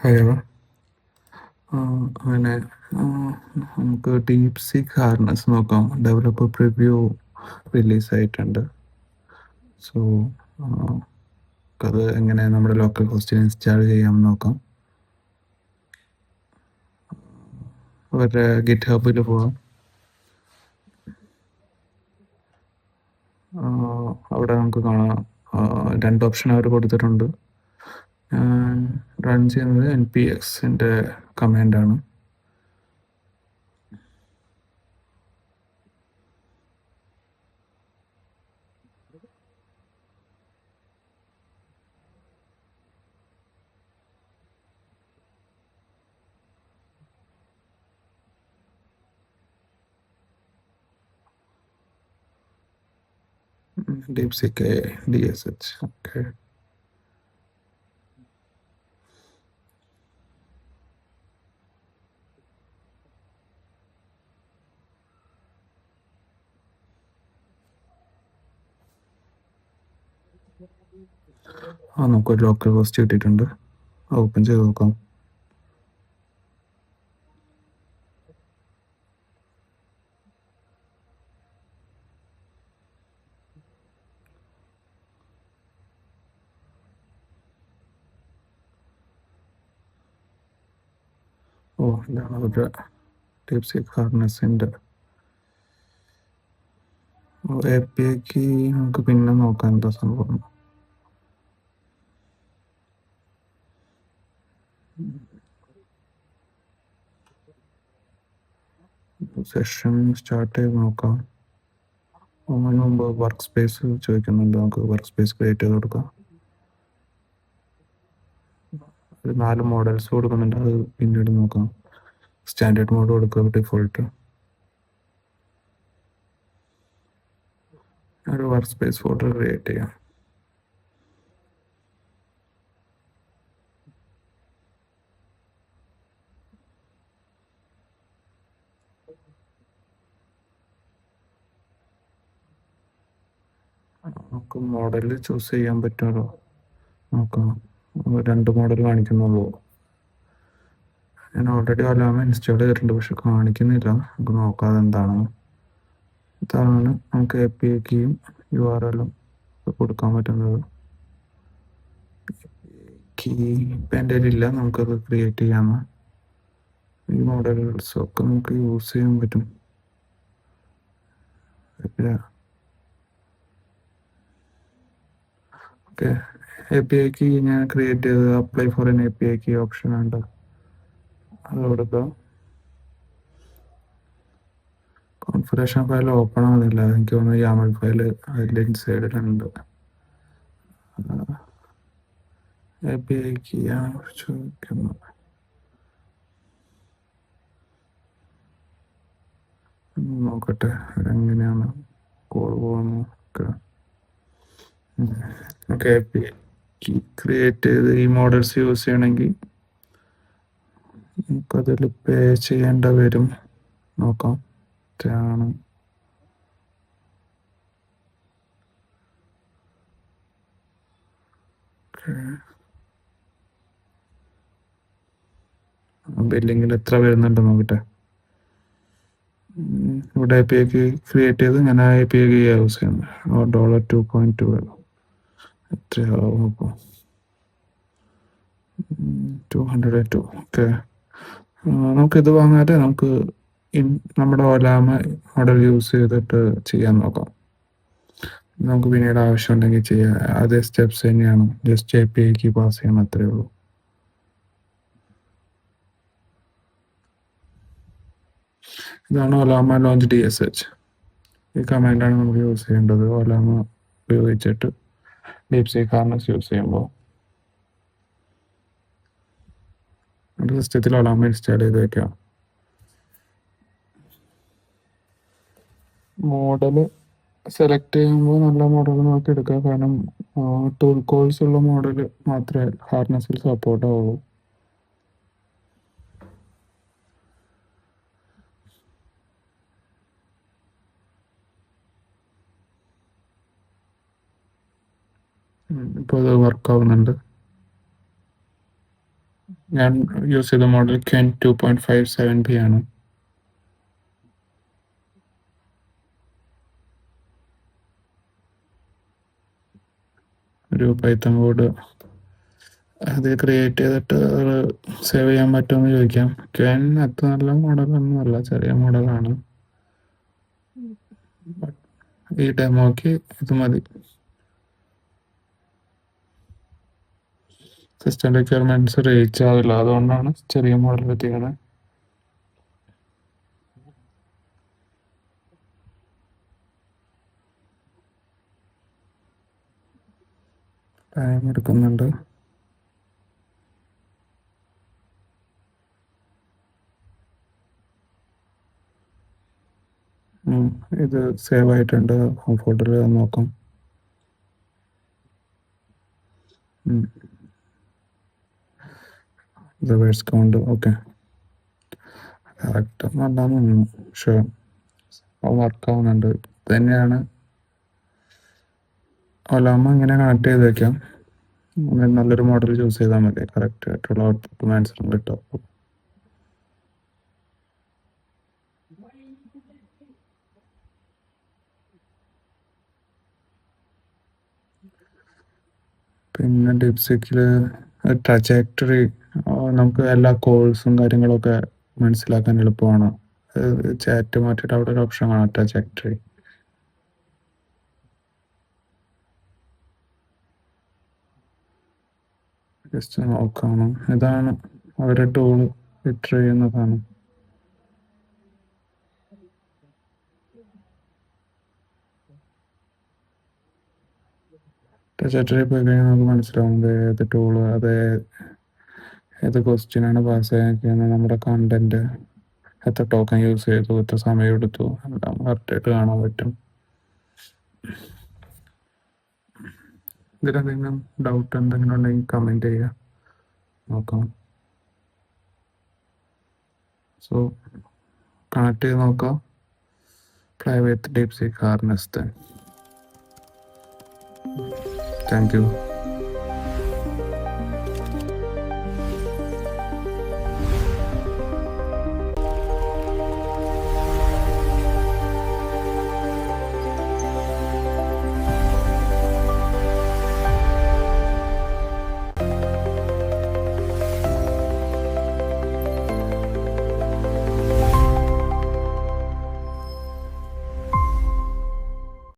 Hello. അങ്ങനെ ആ, നമുക്ക് ഡീപ് സീക്ക് ഹാർനസ് നോക്കാം. ഡെവലപ്പർ പ്രിവ്യൂ റിലീസ് ആയിട്ടുണ്ട്. സോ അത് എങ്ങനെ നമ്മുടെ ലോക്കൽ ഹോസ്റ്റിൽ ഇൻസ്റ്റാൾ ചെയ്യാമെന്ന് നോക്കാം. അവരുടെ ഗിറ്റ് ഹബിൽ പോകാം. അവിടെ നമുക്ക് കാണാം രണ്ട് ഓപ്ഷൻ അവർ കൊടുത്തിട്ടുണ്ട്. ഞാൻ റൺ ചെയ്യുന്നത് npxൻ്റെ കമാൻഡാണ്. Deep seek DSH. ഓക്കെ. നമുക്കൊരു ലോക്കൽ ഹോസ്റ്റ് കിട്ടിയിട്ടുണ്ട്. ഓപ്പൺ ചെയ്ത് നോക്കാം. ഇതാണ് അവരുടെ ഡീപ് സീക്ക് ഹാർനസിൻ്റെ APIക്ക്. നമുക്ക് പിന്നെ നോക്കാം എന്താ സംഭവം. സെഷൻ സ്റ്റാർട്ട് ചെയ്ത് നോക്കാം. അതിന് മുമ്പ് വർക്ക് സ്പേസ് ചോദിക്കുന്നുണ്ട്. നമുക്ക് വർക്ക് സ്പേസ് ക്രിയേറ്റ് ചെയ്ത് കൊടുക്കാം. ഒരു 4 മോഡൽസ് കൊടുക്കുന്നുണ്ട്. അത് പിന്നീട് നോക്കാം. സ്റ്റാൻഡേർഡ് മോഡ് കൊടുക്കുക, ഡിഫോൾട്ട്. ഒരു വർക്ക് സ്പേസ് ഫോൾഡർ ക്രിയേറ്റ് ചെയ്യാം. നമുക്ക് മോഡൽ ചൂസ് ചെയ്യാൻ പറ്റുമല്ലോ നോക്കാം. 2 മോഡൽ കാണിക്കുന്നുള്ളൂ. ഞാൻ ഓൾറെഡി അലാമ ഇൻസ്റ്റാൾ ചെയ്തിട്ടുണ്ട്, പക്ഷെ കാണിക്കുന്നില്ല. നമുക്ക് നോക്കാം അതെന്താണ്. ഇതാണ് നമുക്ക് APIക്കും URL കൊടുക്കാൻ പറ്റുന്നത്. കീ ഇപ്പം എൻ്റെ കയ്യിലില്ല, നമുക്കത് ക്രിയേറ്റ് ചെയ്യാമെന്ന്. ഈ മോഡൽസൊക്കെ നമുക്ക് യൂസ് ചെയ്യാൻ പറ്റും. ഓക്കെ. APIക്ക് ഞാൻ ക്രിയേറ്റ് ചെയ്തത് അപ്ലൈ ഫോർ എൻ APIക്ക് ഓപ്ഷൻ ഉണ്ട്. അത് കൊടുക്കുക. കോൺഫിഗറേഷൻ ഫയൽ ഓപ്പൺ ആവുന്നില്ല. എനിക്ക് തോന്നുന്നു YAML ഫയൽ അതിൻ്റെ ഇൻസൈഡിലുണ്ട്. APIക്ക് ചോദിക്കുന്നു. നോക്കട്ടെ എങ്ങനെയാണ് കോൾ പോകുന്നു. ഓക്കെ. API ക്രിയേറ്റ് ചെയ്ത് ഈ മോഡൽസ് യൂസ് ചെയ്യണമെങ്കിൽ നമുക്കതിൽ പേ ചെയ്യേണ്ട വരും. നോക്കാം എത്രയാണ്. ബില്ലിങ്ങിൽ എത്ര വരുന്നുണ്ട് നോക്കട്ടെ. ഇവിടെ APIക്ക് ക്രിയേറ്റ് ചെയ്ത് ഞാൻ APIക്ക് യൂസ് ചെയ്യുന്നത് $2.2 എത്രയാവും അപ്പോൾ? 202. ഓക്കെ. നമുക്കിത് വാങ്ങാതെ നമുക്ക് നമ്മുടെ ഒലാമ മോഡൽ യൂസ് ചെയ്തിട്ട് ചെയ്യാൻ നോക്കാം. നമുക്ക് പിന്നീട് ആവശ്യമുണ്ടെങ്കിൽ ചെയ്യാം. അതേ സ്റ്റെപ്സ് തന്നെയാണ്, ജസ്റ്റ് APIക്ക് പാസ് ചെയ്യണം, അത്രേ ഉള്ളൂ. ഇതാണ് ഒലാമ ലോഞ്ച് DSH. ഈ കമാൻഡാണ് നമുക്ക് യൂസ് ചെയ്യേണ്ടത് ഒലാമ ഉപയോഗിച്ചിട്ട് ഡീപ് സീക്ക് ഹാർനസ് യൂസ് ചെയ്യുമ്പോൾ. നമ്മുടെ സിസ്റ്റത്തിൽ ഒലാമ ഇൻസ്റ്റാൾ ചെയ്ത് വയ്ക്കാം. മോഡല് സെലക്ട് ചെയ്യുമ്പോൾ നല്ല മോഡൽ നോക്കി എടുക്കുക. കാരണം ടൂൾ കോൾസ് ഉള്ള മോഡൽ മാത്രമേ ഹാർനസിൽ സപ്പോർട്ട് ആവുള്ളൂ. ഇപ്പോൾ അത് വർക്ക് ആവുന്നുണ്ട്. ഞാൻ യൂസ് ചെയ്ത മോഡൽ ക്വൻ 2.57 ആണ്. ഒരു പൈത്തൺ കോഡ് അത് ക്രിയേറ്റ് ചെയ്തിട്ട് സേവ് ചെയ്യാൻ പറ്റുമെന്ന് ചോദിക്കാം. ക്വൻ അത്ര നല്ല മോഡലൊന്നും അല്ല, ചെറിയ മോഡലാണ്. ഈ ഡെമോക്ക് ഇത് മതി. സിസ്റ്റം റിക്വയർമെന്റ്സ് റീച്ച് ആവില്ല, അതുകൊണ്ടാണ് ചെറിയ മോഡൽ എത്തിക്കുന്നത്. ടൈം എടുക്കുന്നുണ്ട്. ഇത് സേവ് ആയിട്ടുണ്ട്. ഹോം ഫോൾഡറിൽ നോക്കാം. വേഴ്സ് കൗണ്ട് ഓക്കെ, കറക്റ്റ് നല്ലതാന്ന് തോന്നുന്നു. പക്ഷേ വർക്കാവുന്നുണ്ട്. തന്നെയാണ് ഒലാമ ഇങ്ങനെ കണക്ട് ചെയ്ത് വെക്കാം. നല്ലൊരു മോഡൽ ചൂസ് ചെയ്താൽ മതി, കറക്റ്റ് ആയിട്ടുള്ള ഔട്ട്പുട്ടും ആൻസറും കിട്ടും. പിന്നെ ഡിപ്സിക്കിൽ ട്രജക്ടറി നമുക്ക് എല്ലാ കോഴ്സും കാര്യങ്ങളൊക്കെ മനസ്സിലാക്കാൻ എളുപ്പമാണ്. ചാറ്റ് മാറ്റിയിട്ട് അവിടെ ഒരു ഓപ്ഷൻ കാണാം, ട്രജക്ടറി. ജസ്റ്റ് നോക്കണം. ഇതാണ് അവരുടെ ടൂൾ ഫിറ്റർ ചെയ്യുന്നതാണ്. ട്രജക്ടറി പോയി കഴിഞ്ഞാൽ നമുക്ക് മനസ്സിലാവുന്നത് ഏത് ടൂള്, അത് ഏത് ക്വസ്റ്റ്യനാണ് പാസ് ചെയ്യാൻ, നമ്മുടെ കണ്ടന്റ് എത്ര ടോക്കൺ യൂസ് ചെയ്തു, എത്ര സമയം എടുത്തു, എല്ലാം കറക്റ്റായിട്ട് കാണാൻ പറ്റും. ഇതിലെന്തെങ്കിലും ഡൗട്ട് എന്തെങ്കിലും ഉണ്ടെങ്കിൽ കമൻറ്റ് ചെയ്യുക, നോക്കാം. സോ കണക്ട് ചെയ്ത് നോക്കാം. Play with DeepSeek Harness then. Thank you.